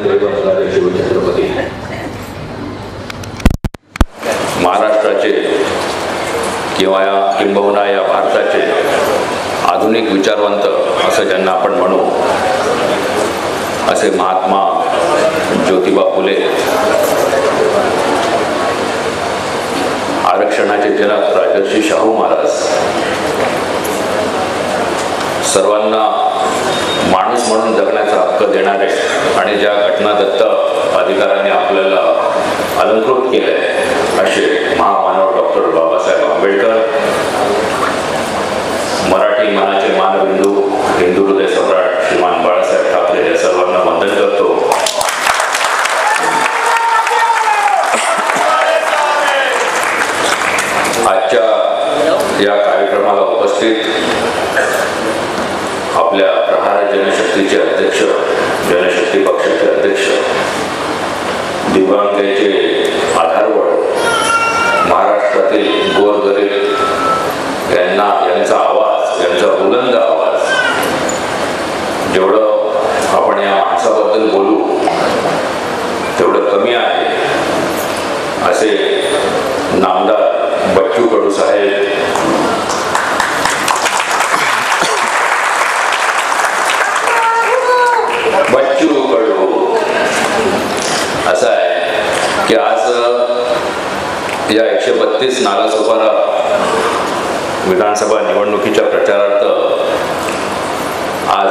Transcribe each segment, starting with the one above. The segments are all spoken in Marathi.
दैव शिवछत्रपती महाराष्ट्राचे किंबहुना या भारताचे आधुनिक विचारवंत असं ज्यांना आपण म्हणू असे महात्मा ज्योतिबा फुले, आरक्षणाचे जनक राजर्षी शाहू महाराज, सर्वांना माणूस म्हणून जगण्याचा हक्क देणारे आणि ज्या घटनादत्त अधिकाराने आपल्याला अलंकृत केले असे महामानव डॉक्टर बाबासाहेब आंबेडकर, मराठी मनाचे मानबिंदू हिंदू हृदय सम्राट श्रीमान बाळासाहेब ठाकरे या सर्वांना वंदन करतो. आजच्या या कार्यक्रमाला उपस्थित आपल्या प्रहार जनशक्तीचे अध्यक्ष, जनशक्ती पक्षाचे अध्यक्ष, दिव्यांगांचे आधारवड, महाराष्ट्रातील गोरगरीब यांचा आवाज, यांचा बुलंद आवाज, जेवढं आपण या माणसाबद्दल बोलू तेवढं कमी आहे असे नामदार बच्चू कडू साहेब, बच्चू कडू असं आहे की आज या 132 नालासोपारा विधानसभा निवडणुकीच्या प्रचारार्थ आज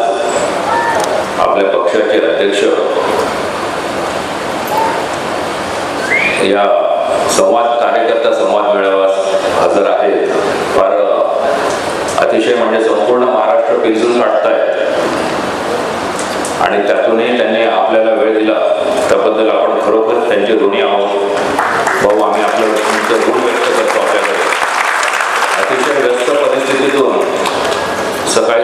आपल्या पक्षाचे अध्यक्ष या कार्यकर्ता संवाद मेळाव्यास हजर आहेत. फार अतिशय म्हणजे संपूर्ण महाराष्ट्र पिंजून काढतायत आणि त्यातूनही त्यांनी आपल्याला वेळ दिला त्याबद्दल आपण खरोखर त्यांचे ऋणी आहोत. भाऊ, आम्ही आपलं ऋण व्यक्त करतो. आपल्याकडे अतिशय व्यस्त परिस्थितीतून सकाळी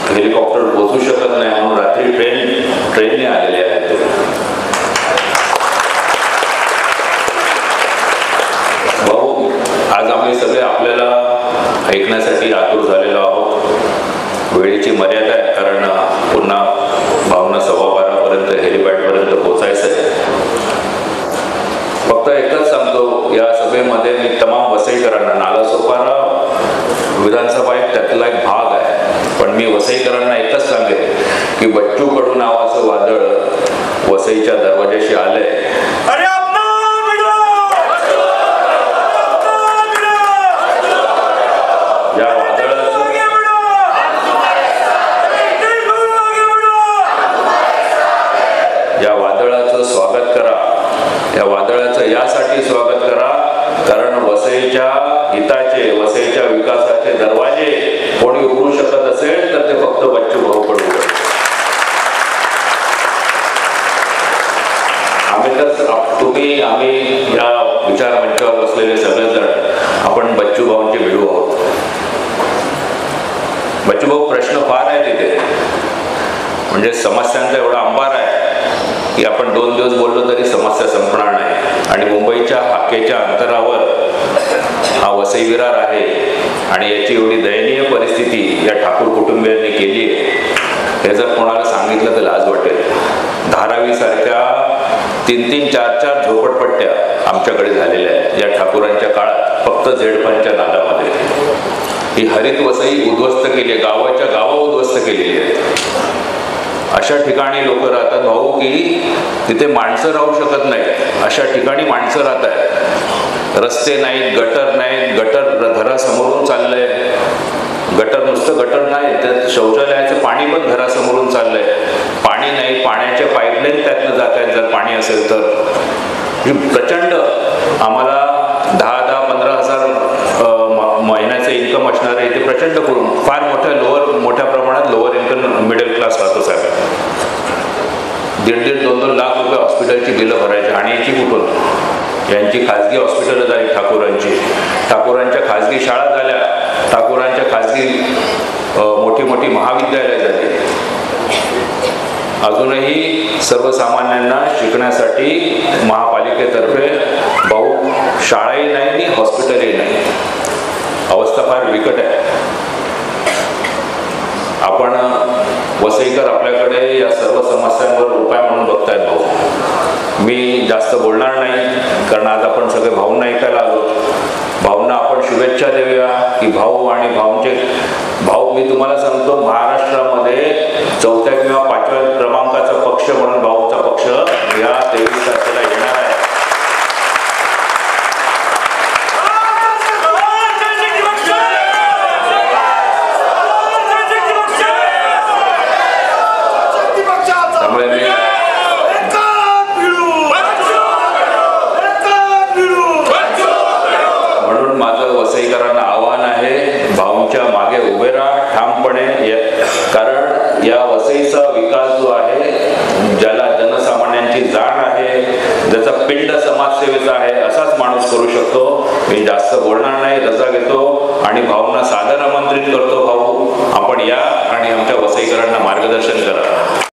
हेलिकॉप्टर पोहोचू शकत नाही म्हणून रात्री ट्रेनने आलेले आहेत. भाऊ, आज आम्ही सगळे आपल्याला ऐकण्यासाठी आतुर झालेलो आहोत. वेळेची मर्यादा आहे कारण पुन्हा भावना 12:15 हेलिपॅडपर्यंत पोहोचायचं आहे. फक्त एकच सांगतो, या सभेमध्ये मी तमाम वसईकरांना, नालासोपारा विधानसभा त्यातला एक भाग आहे, पण मी वसईकरांना एकच सांगेन की बच्चू कडू नावाचं वादळ वसईच्या दरवाजाशी आलंय. या वादळाचं स्वागत करा. या वादळाचं यासाठी स्वागत करा कारण वसईच्या हिताचे, वसईच्या विकासाचे दरवाजे कोणी उघडू शकत असेल तर ते फक्त बच्चू भाऊ कडू. आम्ही या विचार मंचावर बसलेले सगळेजण आपण बच्चू भाऊंचे भिडू आहोत. बच्चू भाऊ, प्रश्न फार आहे तिथे, म्हणजे समस्यांचा एवढा अंबार आहे की आपण 2 दिवस बोललो तरी समस्या संपणार नाही. आणि मुंबईच्या हाकेच्या अंतरावर हा वसई विरार आहे आणि याची एवढी दयनीय परिस्थिती या ठाकूर कुटुंबियांनी केली आहे. हे जर कोणाला सांगितलं तर लाज वाटेल. धारावी सारख्या 3-3, 4-4 झोपडपट्ट्या आमच्याकडे झालेल्या आहेत या ठाकूरांच्या काळात, फक्त झेडपांच्या नादामध्ये. ही हरित वसई उद्ध्वस्त केली, गावाच्या गावं उद्ध्वस्त केलेली आहेत. अशा ठिकाणी लोक राहतात भाऊ की तिथे माणसं राहू शकत नाहीत. अशा ठिकाणी माणसं राहत आहेत. रस्ते नाहीत, गटर नाहीत, गटर घरासमोरून चाललंय. गटर नुसतं गटर नाही, त्यात शौचालयाचं पाणी पण घरासमोरून चाललंय. पाणी नाही, पाण्याच्या पाईपलाईन त्यातनं जात आहेत जर पाणी असेल तर. प्रचंड आम्हाला 10-15 हजार महिन्याचे इन्कम असणारे इथे प्रचंड फार मोठ्या प्रमाणात लोअर इन्कम मिडल क्लास राहतो साहेब. 1.5-2 लाख रुपये हॉस्पिटलची बिलं भरायची आणि याची कुठून? यांची खाजगी हॉस्पिटल झाली ठाकूरांची, ठाकूरांच्या खाजगी शाळा झाल्या, ठाकूरांच्या खाजगी मोठी महाविद्यालय झाली. अजूनही सर्वसामान्यांना शिकण्यासाठी महापालिकेतर्फे भाऊ शाळाही नाही आणि हॉस्पिटलही नाही. अवस्था फार बिकट आहे. आपण वसईकर आपल्याकडे या सर्व समस्यांवर उपाय म्हणून बघतायत भाऊ. मी जास्त बोलणार नाही कारण आज आपण सगळे भाऊंना ऐकायला आलो. भाऊंना आपण शुभेच्छा देऊया की भाऊ आणि भाऊंचे भाऊ, मी तुम्हाला सांगतो महाराष्ट्रामध्ये 4थ्या किंवा 5व्या क्रमांकाचा पक्ष म्हणून भाऊचा पक्ष या 23 तारखेला येणार आहे. त्यामुळे मी म्हणून माझं वसईकरांना आव्हान आहे, भाऊंच्या मागे उभे राहा ठामपणे. कारण या वसईचा विकास जो आहे, ज्याला जनसामान्यांची जाण आहे, ज्याचा पिंड समाजसेवेचा आहे, असाच माणूस करू शकतो. मी जास्त बोलणार नाही, रजा घेतो आणि भाऊंना सादर आमंत्रित करतो. भाऊ, आपण या आणि आमच्या वसईकरांना मार्गदर्शन करा.